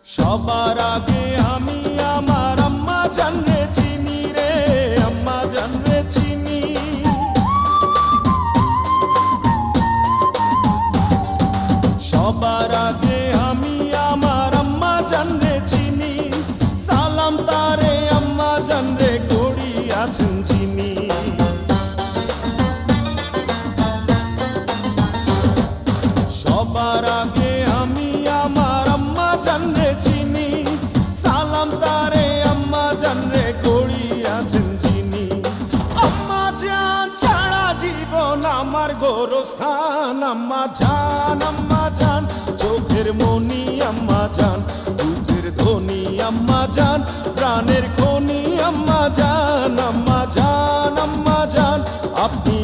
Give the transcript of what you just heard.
সবার আগে আমি আমার আম্মা জানরে চিনি রে, আম্মা জানরে চিনি। সবার আগে আমি আমার আম্মা জানরে চিনি, সালাম তারে আম্মা জানরে করি আছেন যিনি। সবার আগে আমি আমার আম্মা জানরে চিনি, সালাম তারে আম্মা জানরে করি আছেন যিনি। আম্মা জান ছাড়া জীবন আমার গোরস্থান, আম্মা জান চোখের মনি আম্মা জান, বুকের ধ্বনি আম্মা জান, প্রাণের খনি আম্মা জান, আপনি